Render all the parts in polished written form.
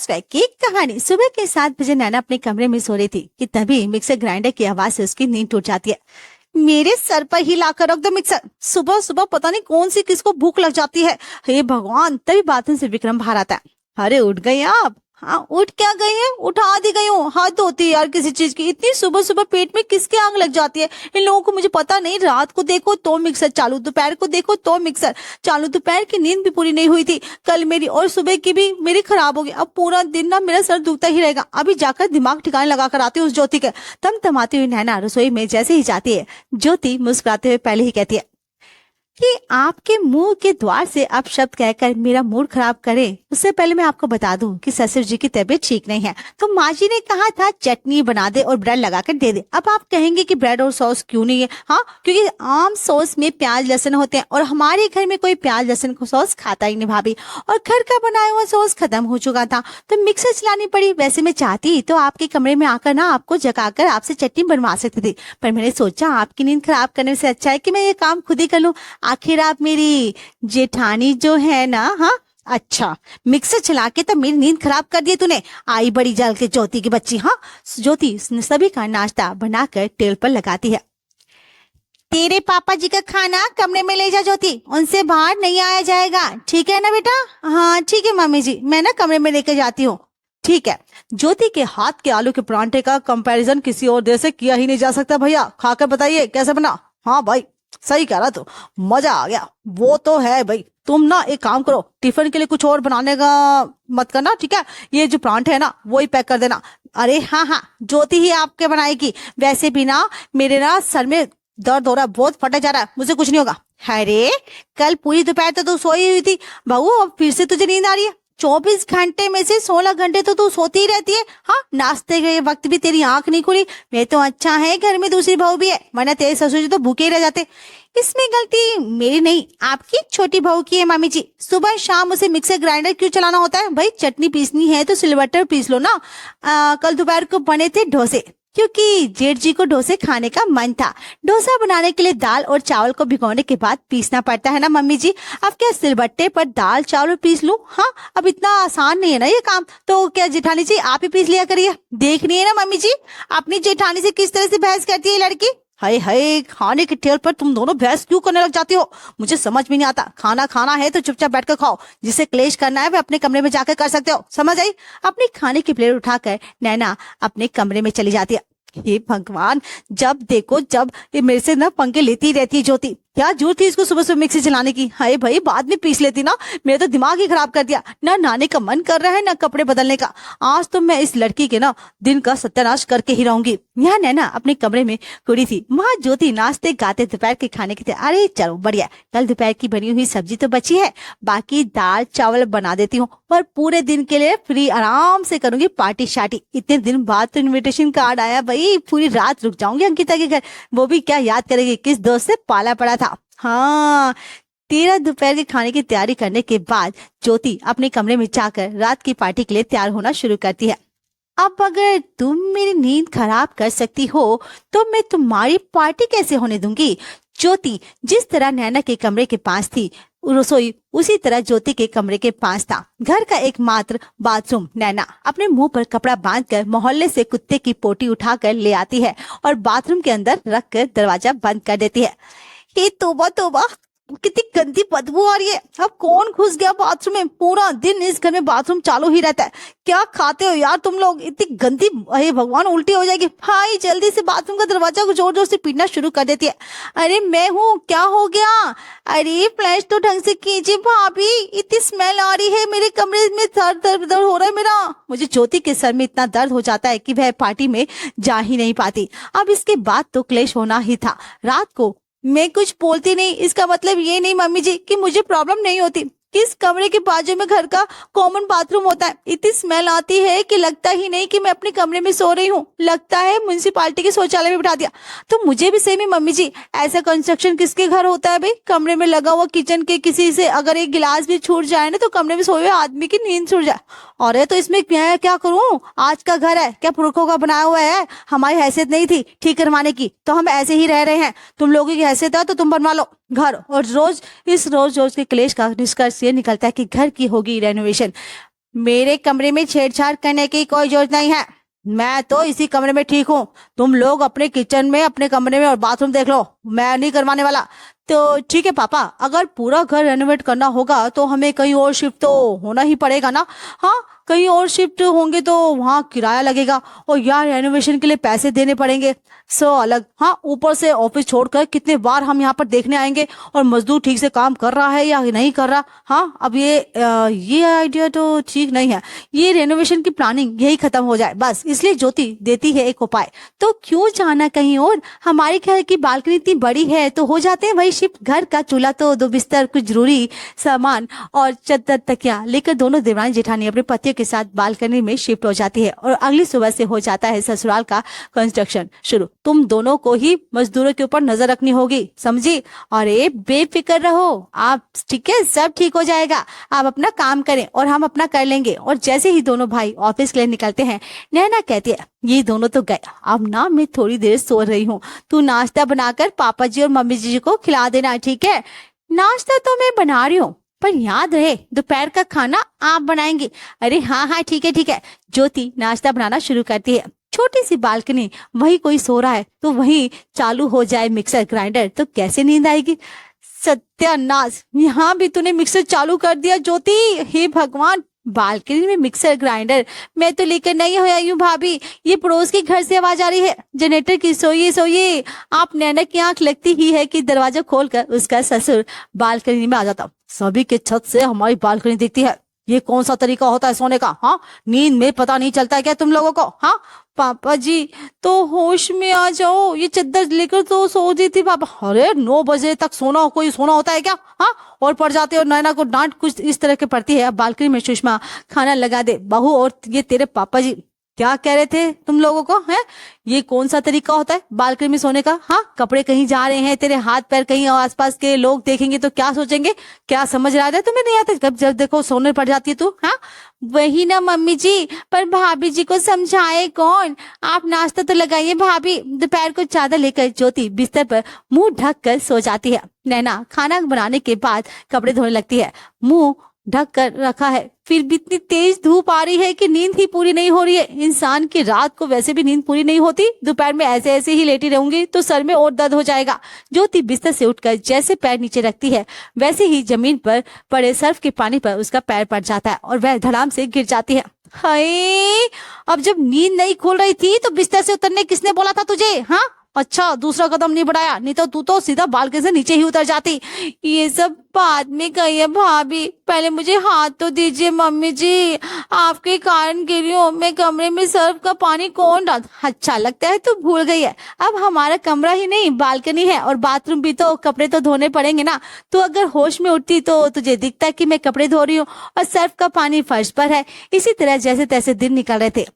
Flashback की कहानी। सुबह के 7 बजे नैना अपने कमरे में सो रही थी कि तभी मिक्सर ग्राइंडर की आवाज से उसकी नींद टूट जाती है। मेरे सर पर ही लाकर रख दो मिक्सर, सुबह सुबह पता नहीं कौन सी किसको भूख लग जाती है। हे भगवान। तभी बाथरूम से विक्रम बाहर आता है। अरे उठ गई आप? हाँ उठ क्या गई है, उठा दी गई हूँ। हाथ धोती है यार किसी चीज की, इतनी सुबह सुबह पेट में किसके आग लग जाती है इन लोगों को, मुझे पता नहीं। रात को देखो तो मिक्सर चालू, दोपहर को देखो तो मिक्सर चालू। दोपहर की नींद भी पूरी नहीं हुई थी कल मेरी, और सुबह की भी मेरी खराब हो गई। अब पूरा दिन ना मेरा सर दुखता ही रहेगा। अभी जाकर दिमाग ठिकाने लगा कर आती हूँ उस ज्योति के। तमतमाती हुई नैना रसोई में जैसे ही जाती है, ज्योति मुस्कुराते हुए पहले ही कहती है कि आपके मुंह के द्वार से आप शब्द कहकर मेरा मूड खराब करें, उससे पहले मैं आपको बता दूं कि ससुर जी की तबीयत ठीक नहीं है। तो माँ जी ने कहा था चटनी बना दे और ब्रेड लगाकर दे दे। अब आप कहेंगे कि ब्रेड और सॉस क्यों नहीं है? हाँ क्योंकि आम सॉस में प्याज लहसुन होते हैं और हमारे घर में कोई प्याज लहसुन को सॉस खाता ही नहीं भाभी, और घर का बनाया हुआ सॉस खत्म हो चुका था तो मिक्सर चलानी पड़ी। वैसे मैं चाहती तो आपके कमरे में आकर ना आपको जगाकर आपसे चटनी बनवा सकती थी, पर मैंने सोचा आपकी नींद खराब करने से अच्छा है कि मैं ये काम खुद ही कर लूं। आखिर आप मेरी जेठानी जो है ना। हाँ अच्छा, मिक्सर चला के तो मेरी नींद खराब कर दी तूने। आई बड़ी जल के ज्योति की बच्ची। हाँ ज्योति सभी का नाश्ता बनाकर टेबल पर लगाती है। तेरे पापा जी का खाना कमरे में ले जा ज्योति, उनसे बाहर नहीं आया जाएगा, ठीक है ना बेटा? हाँ ठीक है मम्मी जी, मैं ना कमरे में लेकर जाती हूँ। ठीक है। ज्योति के हाथ के आलू के परांठे का कंपैरिजन किसी और देश से किया ही नहीं जा सकता। भैया खाकर बताइए कैसे बना? हाँ भाई सही कह रहा तू, मजा आ गया। वो तो है भाई। तुम ना एक काम करो, टिफिन के लिए कुछ और बनाने का मत करना, ठीक है? ये जो परांठे है ना वो ही पैक कर देना। अरे हाँ हाँ ज्योति ही आपके बनाएगी। वैसे भी ना मेरे ना सर में दर्द हो रहा है, बहुत फटा जा रहा है, मुझे कुछ नहीं होगा। अरे कल पूरी दोपहर तो तू सोई हुई थी बहू, अब फिर से तुझे नींद आ रही है? 24 घंटे में से 16 घंटे तो तू सोती ही रहती है। हाँ नाश्ते के वक्त भी तेरी आंख नहीं खुली। मैं तो अच्छा है घर में दूसरी बहू भी है, वरना तेरे ससुर जी तो भूखे ही रह जाते। इसमें गलती मेरी नहीं, आपकी छोटी बहू की है मामी जी। सुबह शाम उसे मिक्सर ग्राइंडर क्यों चलाना होता है? भाई चटनी पीसनी है तो सिलबट्टर पीस लो ना। कल दोपहर को बने थे डोसे, क्योंकि जेठ जी को डोसे खाने का मन था। डोसा बनाने के लिए दाल और चावल को भिगोने के बाद पीसना पड़ता है ना मम्मी जी। अब क्या सिलबट्टे पर दाल चावल पीस लूं? हाँ अब इतना आसान नहीं है ना ये काम, तो क्या जेठानी जी आप ही पीस लिया करिए। देख रही है ना मम्मी जी अपनी जेठानी से किस तरह से बहस करती है लड़की। हाय हाय, खाने के टेबल पर तुम दोनों बहस क्यों करने लग जाती हो? मुझे समझ में नहीं आता। खाना खाना है तो चुपचाप बैठकर खाओ, जिसे क्लेश करना है वे अपने कमरे में जाकर कर सकते हो, समझ आई? अपनी खाने की प्लेट उठाकर नैना अपने कमरे में चली जाती है। हे भगवान, जब देखो जब ये मेरे से ना पंगे लेती ही रहती है ज्योति। क्या जरूरत थी इसको सुबह सुबह मिक्सी चलाने की? हाय भाई बाद में पीस लेती ना, मेरा तो दिमाग ही खराब कर दिया। ना नहाने का मन कर रहा है ना कपड़े बदलने का। आज तो मैं इस लड़की के ना दिन का सत्यानाश करके ही रहूंगी। यहाँ नैना अपने कमरे में कुड़ी थी, वहाँ ज्योति नाश्ते गाते दोपहर के खाने के थे। अरे चलो बढ़िया, कल दोपहर की बनी हुई सब्जी तो बची है, बाकी दाल चावल बना देती हूँ और पूरे दिन के लिए फ्री आराम से करूंगी पार्टी शार्टी। इतने दिन बाद तो इन्विटेशन कार्ड आया भाई, पूरी रात रुक जाऊंगी अंकिता के घर। वो भी क्या याद करेगी किस दोस्त से पाला पड़ा था। हाँ तेरा दोपहर के खाने की तैयारी करने के बाद ज्योति अपने कमरे में जाकर रात की पार्टी के लिए तैयार होना शुरू करती है। अब अगर तुम मेरी नींद खराब कर सकती हो तो मैं तुम्हारी पार्टी कैसे होने दूंगी? ज्योति जिस तरह नैना के कमरे के पास थी रसोई, उसी तरह ज्योति के कमरे के पास था घर का एकमात्र बाथरूम। नैना अपने मुंह पर कपड़ा बांधकर मोहल्ले से कुत्ते की पोटी उठाकर ले आती है और बाथरूम के अंदर रखकर दरवाजा बंद कर देती है। हे तौबा तौबा, कितनी गंदी बदबू आ रही है। अब कौन घुस गया बाथरूम में? पूरा दिन इस घर में बाथरूम चालू ही रहता है। क्या खाते हो यार तुम लोग, इतनी गंदी। हे भगवान उल्टी हो जाएगी। भाई जल्दी से बाथरूम का दरवाजा को जोर जोर से पीटना शुरू कर देती है। अरे मैं हूँ, क्या हो गया? अरे फ्लैश तो ढंग से कीजिए भाभी, इतनी स्मेल आ रही है, मेरे कमरे में दर्द दर्द दर्द हो रहा है मेरा। मुझे ज्योति के सर में इतना दर्द हो जाता है कि वह पार्टी में जा ही नहीं पाती। अब इसके बाद तो क्लेश होना ही था। रात को मैं कुछ बोलती नहीं, इसका मतलब ये नहीं मम्मी जी कि मुझे प्रॉब्लम नहीं होती। किस कमरे के बाजू में घर का कॉमन बाथरूम होता है, इतनी स्मेल आती है कि लगता ही नहीं कि मैं अपने कमरे में सो रही हूँ, लगता है म्युनिसिपालिटी के शौचालय में बिठा दिया। तो मुझे भी सेम ही मम्मी जी, ऐसा कंस्ट्रक्शन किसके घर होता है भाई? कमरे में लगा हुआ किचन के किसी से अगर एक गिलास भी छूट जाए ना तो कमरे में सोए हुए आदमी की नींद छूट जाए। और तो इसमें क्या करूँ, आज का घर है, क्या पुरखों का बनाया हुआ है? हमारी हैसियत नहीं थी ठीक करवाने की तो हम ऐसे ही रह रहे हैं। तुम लोगों की हैसियत है तो तुम बनवा लो घर। और रोज रोज के क्लेश का निष्कर्ष ये निकलता है कि घर की होगी रेनोवेशन। मेरे कमरे में छेड़छाड़ करने की कोई जरूरत नहीं है। मैं तो इसी कमरे में ठीक हूँ। तुम लोग अपने किचन में, अपने कमरे में और बाथरूम देख लो, मैं नहीं करवाने वाला। तो ठीक है पापा, अगर पूरा घर रेनोवेट करना होगा तो हमें कहीं और शिफ्ट तो होना ही पड़ेगा ना। हाँ, कहीं और शिफ्ट होंगे तो वहाँ किराया लगेगा और यार रेनोवेशन के लिए पैसे देने पड़ेंगे, सो अलग। हाँ, ऊपर से ऑफिस छोड़कर कितने बार हम यहाँ पर देखने आएंगे और मजदूर ठीक से काम कर रहा है या नहीं कर रहा। हाँ, अब ये आइडिया तो ठीक नहीं है। ये रेनोवेशन की प्लानिंग यही खत्म हो जाए बस। इसलिए ज्योति देती है एक उपाय, तो क्यों जाना कहीं और, हमारे घर की बालकनी इतनी बड़ी है तो हो जाते हैं वही शिफ्ट। घर का चूल्हा तो, दो बिस्तर, कुछ जरूरी सामान और चद्दर तकिया लेकर दोनों देवरानी जेठानी अपने पतियों के साथ बालकनी में शिफ्ट हो जाती है और अगली सुबह से हो जाता है ससुराल का कंस्ट्रक्शन शुरू। तुम दोनों को ही मजदूरों के ऊपर नजर रखनी होगी, समझी? और ये बेफिक्र रहो आप, ठीक है? सब ठीक हो जाएगा। आप अपना काम करें और हम अपना कर लेंगे। और जैसे ही दोनों भाई ऑफिस के लिए निकलते हैं, नैना कहती है ये दोनों तो गए, अब ना मैं थोड़ी देर सो रही हूँ, तू नाश्ता बनाकर पापा जी और मम्मी जी को खिला देना, ठीक है? नाश्ता तो मैं बना रही हूँ, पर याद रहे दोपहर का खाना आप बनाएंगे। अरे हाँ हाँ ठीक है ठीक है। ज्योति नाश्ता बनाना शुरू करती है। छोटी सी बालकनी, वही कोई सो रहा है तो वही चालू हो जाए मिक्सर ग्राइंडर, तो कैसे नींद आएगी? सत्यानाश, यहाँ भी तूने मिक्सर चालू कर दिया ज्योति। हे भगवान, बालकनी में मिक्सर ग्राइंडर मैं तो लेकर नहीं हो आई हूँ भाभी, ये पड़ोस के घर से आवाज आ रही है जनरेटर की। सोइए सोइए। आप नैना की आंख लगती ही है कि दरवाजा खोलकर उसका ससुर बालकनी में आ जाता। सभी के छत से हमारी बालकनी दिखती है, ये कौन सा तरीका होता है सोने का? हाँ, नींद में पता नहीं चलता है क्या तुम लोगों को? हाँ पापा जी, तो होश में आ जाओ, ये चद्दर लेकर तो सो जी थी पापा। अरे 9 बजे तक सोना कोई सोना होता है क्या? हाँ, और पड़ जाते हो। नैना को डांट कुछ इस तरह के पड़ती है। अब बालकनी में सुषमा खाना लगा दे। बहू और ये तेरे पापा जी क्या कह रहे थे तुम लोगों को? है ये कौन सा तरीका होता है बालकनी में सोने का? हाँ, कपड़े कहीं जा रहे हैं, तेरे हाथ पैर कहीं और आसपास के लोग देखेंगे तो क्या सोचेंगे? क्या समझ रहा है तुम्हें? नहीं आता जब जब देखो सोने पड़ जाती है तू। हाँ वही ना मम्मी जी, पर भाभी जी को समझाए कौन? आप नाश्ता तो लगाइए भाभी। दोपहर को चादर लेकर ज्योति बिस्तर पर मुंह ढक कर सो जाती है। नैना खाना बनाने के बाद कपड़े धोने लगती है। मुंह ढक कर रखा है, फिर भी इतनी तेज धूप आ रही है कि नींद ही पूरी नहीं हो रही है। इंसान की रात को वैसे भी नींद पूरी नहीं होती, दोपहर में ऐसे ऐसे ही लेटी रहूंगी तो सर में और दर्द हो जाएगा। ज्योति बिस्तर से उठकर जैसे पैर नीचे रखती है, वैसे ही जमीन पर पड़े सर्फ के पानी पर उसका पैर पड़ जाता है और वह धड़ाम से गिर जाती है। हाय, अब जब नींद नहीं खुल रही थी तो बिस्तर से उतरने किसने बोला था तुझे? हाँ, अच्छा दूसरा कदम नहीं बढ़ाया, नहीं तो तू तो सीधा बालकनी से नीचे ही उतर जाती। ये सब बाद में कहिए भाभी, पहले मुझे हाथ तो दीजिए। मम्मी जी, आपके कारण गिरी हूँ मैं, कमरे में सर्फ का पानी कौन डाल? अच्छा लगता है तू भूल गई है, अब हमारा कमरा ही नहीं बालकनी है और बाथरूम भी, तो कपड़े तो धोने पड़ेंगे ना। तो अगर होश में उठती तो तुझे दिखता कि मैं कपड़े धो रही हूँ और सर्फ का पानी फर्श पर है। इसी तरह जैसे तैसे दिन निकल रहे थे।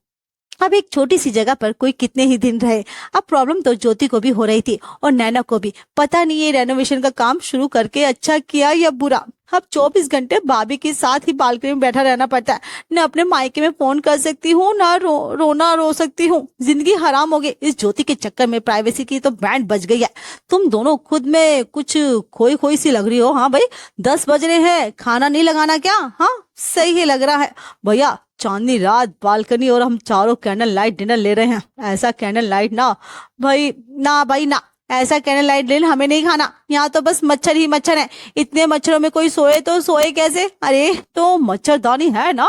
अब एक छोटी सी जगह पर कोई कितने ही दिन रहे। अब प्रॉब्लम तो ज्योति को भी हो रही थी और नैना को भी। पता नहीं ये रेनोवेशन का काम शुरू करके अच्छा किया या बुरा। अब 24 घंटे भाभी के साथ ही बालकनी में बैठा रहना पड़ता है। न अपने मायके में फोन कर सकती हूँ, ना रोना रो सकती हूँ। जिंदगी हराम हो गई। इस ज्योति के चक्कर में प्राइवेसी की तो बैंड बज गई है। तुम दोनों खुद में कुछ खोई खोई सी लग रही हो। हाँ भाई, 10 बज रहे हैं, खाना नहीं लगाना क्या? हाँ सही ही लग रहा है भैया, चांदनी रात, बालकनी और हम चारों कैंडल लाइट डिनर ले रहे हैं। ऐसा कैंडल लाइट ना भाई ना, ऐसा कैंडल लाइट डिनर हमें नहीं खाना। यहाँ तो बस मच्छर ही मच्छर है। इतने मच्छरों में कोई सोए तो सोए कैसे? अरे तो मच्छरदानी है ना,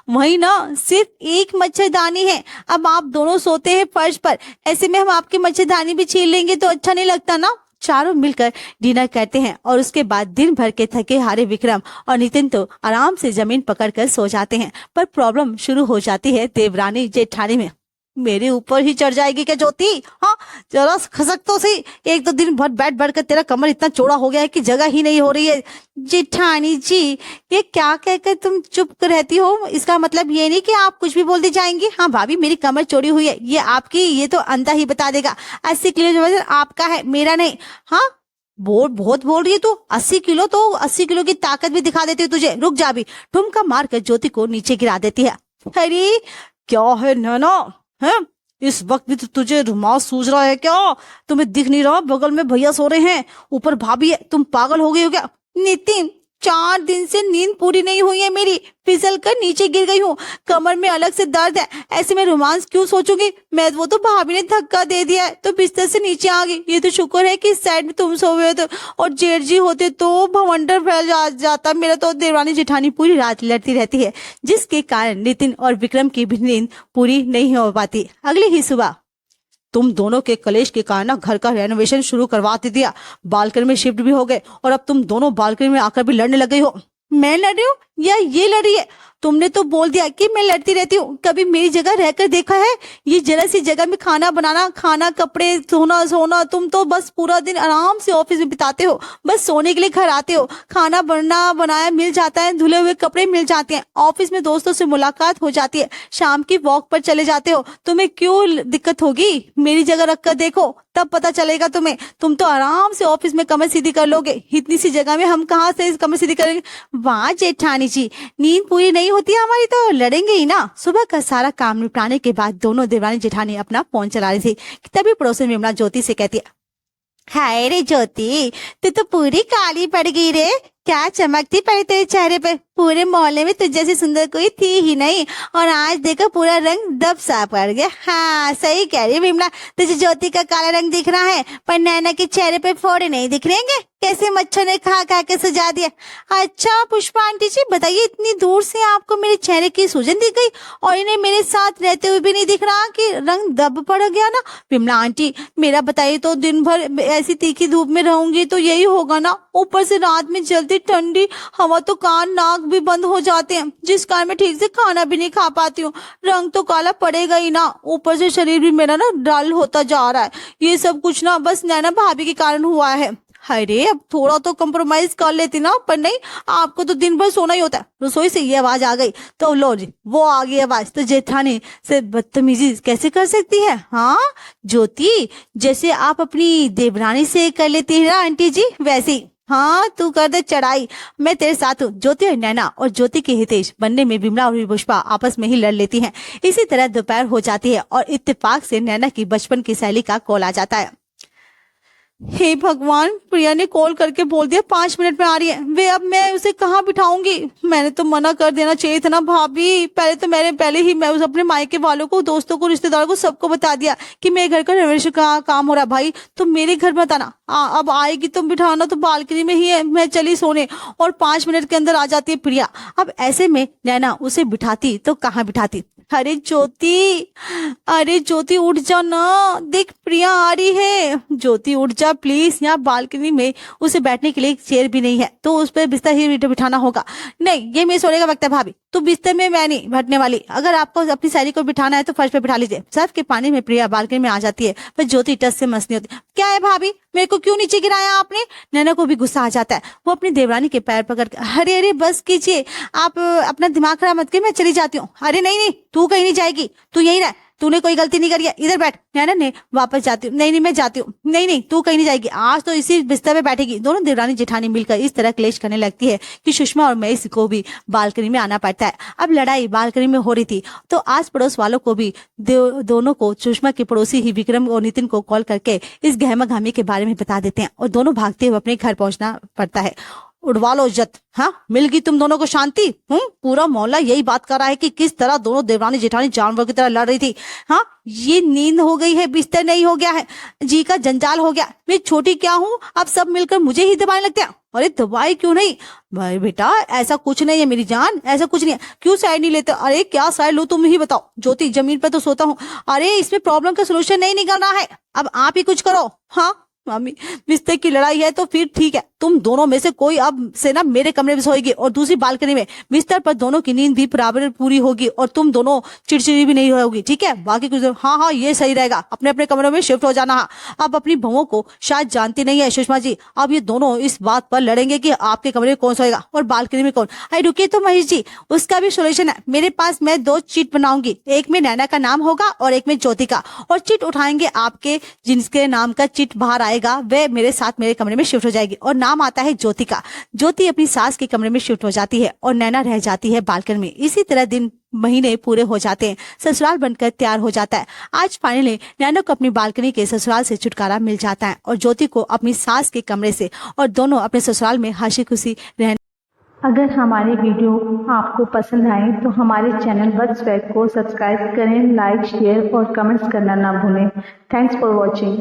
वही ना, सिर्फ एक मच्छरदानी है। अब आप दोनों सोते हैं फर्श पर, ऐसे में हम आपकी मच्छरदानी भी छीन लेंगे तो अच्छा नहीं लगता ना। चारों मिलकर डिनर करते हैं और उसके बाद दिन भर के थके हारे विक्रम और नितिन तो आराम से जमीन पकड़कर सो जाते हैं। पर प्रॉब्लम शुरू हो जाती है देवरानी जेठानी में। मेरे ऊपर ही चढ़ जाएगी क्या ज्योति? हाँ, जरा खसक तो सही। एक दो दिन भर बैठ बैठ कर तेरा कमर इतना चौड़ा हो गया है कि जगह ही नहीं हो रही है। जेठानी जी, ये क्या कहकर तुम चुप रहती हो? इसका मतलब ये नहीं कि आप कुछ भी बोलती जाएंगी। हाँ भाभी, मेरी कमर चौड़ी हुई है, ये आपकी, ये तो अंधा ही बता देगा। 80 किलो वजन आपका है, मेरा नहीं। हाँ बहुत बोल रही है तू। 80 किलो तो 80 किलो की ताकत भी दिखा देती है तुझे। रुक जा भी। ठुमका मारकर ज्योति को नीचे गिरा देती है। अरे क्या है नैना, है इस वक्त भी तो तुझे रुमाल सूझ रहा है क्या? तुम्हें दिख नहीं रहा बगल में भैया सो रहे हैं, ऊपर भाभी है, तुम पागल हो गई हो क्या? नितिन, 4 दिन से नींद पूरी नहीं हुई है मेरी, फिसल कर नीचे गिर गई हूँ, कमर में अलग से दर्द है, ऐसे में रोमांस क्यों सोचूंगी मैं, वो तो भाभी ने धक्का दे दिया है तो बिस्तर से नीचे आ गई। ये तो शुक्र है कि इस साइड में तुम सो हुए थे, और जेठ जी होते तो भवंडर फैल जाता मेरा। तो देवरानी जेठानी पूरी रात लड़ती रहती है, जिसके कारण नितिन और विक्रम की भी नींद पूरी नहीं हो पाती। अगली ही सुबह तुम दोनों के कलेश के कारण ना घर का रेनोवेशन शुरू करवा दिया, बालकनी में शिफ्ट भी हो गए, और अब तुम दोनों बालकनी में आकर भी लड़ने लग गई हो। मैं लड़ रही हूँ या ये लड़ रही है? तुमने तो बोल दिया कि मैं लड़ती रहती हूँ, कभी मेरी जगह रहकर देखा है? ये जरा सी जगह में खाना बनाना, खाना, कपड़े, सोना सोना, तुम तो बस पूरा दिन आराम से ऑफिस में बिताते हो, बस सोने के लिए घर आते हो, खाना बनना बनाया मिल जाता है, धुले हुए कपड़े मिल जाते हैं, ऑफिस में दोस्तों से मुलाकात हो जाती है, शाम की वॉक पर चले जाते हो, तुम्हें क्यों दिक्कत होगी? मेरी जगह रखकर देखो, तब पता चलेगा तुम्हें। तुम तो आराम से ऑफिस में कमर सीधी कर लोगे, इतनी सी जगह में हम कहाँ से कमर सीधी करेंगे? वाह जेठानी जी, नींद पूरी नहीं होती हमारी तो लड़ेंगे ही ना। सुबह का सारा काम निपटाने के बाद दोनों देवरानी जेठानी अपना फोन चला रही थी, तभी पड़ोसन विमला ज्योति से कहती है, हाय रे ज्योति, तू तो पूरी काली पड़ गई रे, क्या चमकती पड़ी तेरे चेहरे पे, पूरे मोहल्ले में तुझ जैसी सुंदर कोई थी ही नहीं, और आज देखो पूरा रंग दब सा पड़ गया। हाँ सही कह रही है विमला, तुझे ज्योति का काला रंग दिख रहा है पर नैना के चेहरे पे फोड़े नहीं दिख रहेंगे, कैसे मच्छर ने खा खा के सजा दिया। अच्छा पुष्पा आंटी जी बताइए, इतनी दूर से आपको मेरे चेहरे की सूजन दिख गई, और इन्हें मेरे साथ रहते हुए भी नहीं दिख रहा कि रंग दब पड़ गया ना? विमला आंटी मेरा बताइए, तो दिन भर ऐसी तीखी धूप में रहूंगी तो यही होगा ना, ऊपर से रात में जल्दी ठंडी हवा तो कान नाक भी बंद हो जाते हैं, जिस कारण मैं ठीक से खाना भी नहीं खा पाती हूँ, रंग तो काला पड़ेगा ही ना, ऊपर से शरीर भी मेरा ना डल होता जा रहा है, ये सब कुछ ना बस नैना भाभी के कारण हुआ है। अरे अब थोड़ा तो कंप्रोमाइज कर लेती ना, पर नहीं, आपको तो दिन भर सोना ही होता है। रसोई से ये आवाज आ गई तो लो जी, वो आ गई आवाज तो जेठानी से बदतमीजी कैसे कर सकती है? हाँ ज्योति, जैसे आप अपनी देवरानी से कर लेती है ना आंटी जी, वैसे ही हाँ तू कर दे चढ़ाई, मैं तेरे साथ हूँ। ज्योति और नैना और ज्योति के हितेश बनने में विमला और पुष्पा आपस में ही लड़ लेती हैं। इसी तरह दोपहर हो जाती है और इत्तेफाक से नैना की बचपन की सहेली का कॉल आ जाता है। हे भगवान, प्रिया ने कॉल करके बोल दिया 5 मिनट में आ रही है, वे अब मैं उसे कहाँ बिठाऊंगी? मैंने तो मना कर देना चाहिए था ना भाभी, पहले ही मैं उस अपने मायके वालों को, दोस्तों को, रिश्तेदारों को सबको बता दिया कि मेरे घर का रेनोवेशन का काम हो रहा है। भाई तुम मेरे घर मत आना, अब आएगी तुम बिठाना तो बालकनी में ही है, मैं चली सोने, और 5 मिनट के अंदर आ जाती है प्रिया। अब ऐसे में नैना उसे बिठाती तो कहाँ बिठाती? अरे ज्योति उठ जा ना, देख प्रिया आ रही है, ज्योति उठ जा प्लीज, यहाँ बालकनी में उसे बैठने के लिए एक चेयर भी नहीं है, तो उस पर बिस्तर ही बिठाना होगा। नहीं ये मेरे सोने का वक्त है भाभी, तो बिस्तर में मैं नहीं बैठने वाली, अगर आपको अपनी सहेली को बिठाना है तो फर्श पे बिठा लीजिए। सर्फ के पानी में प्रिया बालकनी में आ जाती है, पर ज्योति टस से मस नहीं होती। क्या है भाभी, मेरे को क्यों नीचे गिराया आपने? नैना को भी गुस्सा आ जाता है, वो अपनी देवरानी के पैर पकड़ के, अरे बस कीजिए, आप अपना दिमाग खराब मत करिए, मैं चली जाती हूँ। अरे नहीं तू कहीं नहीं जाएगी, तू यहीं रह, तूने कोई गलती नहीं करी है, इधर बैठ। नैना ने वापस जाती हूँ, नहीं मैं जाती हूँ, नहीं तू कहीं नहीं जाएगी, आज तो इसी बिस्तर पे बैठेगी। दोनों देवरानी जेठानी मिलकर इस तरह क्लेश करने लगती है कि सुषमा और महेश को भी बालकनी में आना पड़ता है। अब लड़ाई बालकनी में हो रही थी तो आस पड़ोस वालों को भी दोनों को सुषमा के पड़ोसी ही विक्रम और नितिन को कॉल करके इस गहमा गहमी के बारे में बता देते हैं, और दोनों भागते हुए अपने घर पहुंचना पड़ता है। उड़वा लो इज्जत, हाँ मिल गई तुम दोनों को शांति। पूरा मोहल्ला यही बात कर रहा है कि किस तरह दोनों देवरानी जेठानी जानवर की तरह लड़ रही थी। हाँ ये नींद हो गई है, बिस्तर नहीं हो गया है, जी का जंजाल हो गया, मैं छोटी क्या हूँ, अब सब मिलकर मुझे ही दबाने लगते हैं। अरे दवाई क्यों नहीं भाई बेटा, ऐसा कुछ नहीं है मेरी जान, ऐसा कुछ नहीं है, क्यों साइड नहीं लेते? अरे क्या साइड लो तुम ही बताओ। ज्योति जमीन पर तो सोता हूँ, अरे इसमें प्रॉब्लम का सोल्यूशन नहीं निकल रहा है, अब आप ही कुछ करो। हाँ मम्मी बिस्तर की लड़ाई है तो फिर ठीक है, तुम दोनों में से कोई अब से ना मेरे कमरे में सोएगी और दूसरी बालकनी में, बिस्तर पर दोनों की नींद भी बराबर पूरी होगी और तुम दोनों चिड़चिड़ी भी नहीं होगी, ठीक है? बाकी कुछ हाँ ये सही रहेगा, अपने अपने कमरों में शिफ्ट हो जाना। अब अपनी बहुओं को शायद जानती नहीं है सुषमा जी, अब ये दोनों इस बात पर लड़ेंगे कि आपके कमरे में कौन सोएगा और बालकनी में कौन। अरे रुकिए तो महेश जी, उसका भी सोल्यूशन है मेरे पास, मैं 2 चिट बनाऊंगी, एक में नैना का नाम होगा और एक में ज्योति का, और चिट उठाएंगे आपके, जिनके नाम का चिट बाहर आएगा वह मेरे साथ मेरे कमरे में शिफ्ट हो जाएगी, और नाम आता है ज्योति का। ज्योति अपनी सास के कमरे में शिफ्ट हो जाती है और नैना रह जाती है बालकनी में। इसी तरह दिन महीने पूरे हो जाते हैं, ससुराल बनकर तैयार हो जाता है। आज फाइनली नैना को अपनी बालकनी के ससुराल से छुटकारा मिल जाता है और ज्योति को अपनी सास के कमरे से, और दोनों अपने ससुराल में हंसी खुशी रहने अगर हमारी वीडियो आपको पसंद आए तो हमारे चैनल बज़ स्वैग को सब्सक्राइब करें, लाइक, शेयर और कमेंट्स करना ना भूलें। Thanks for watching.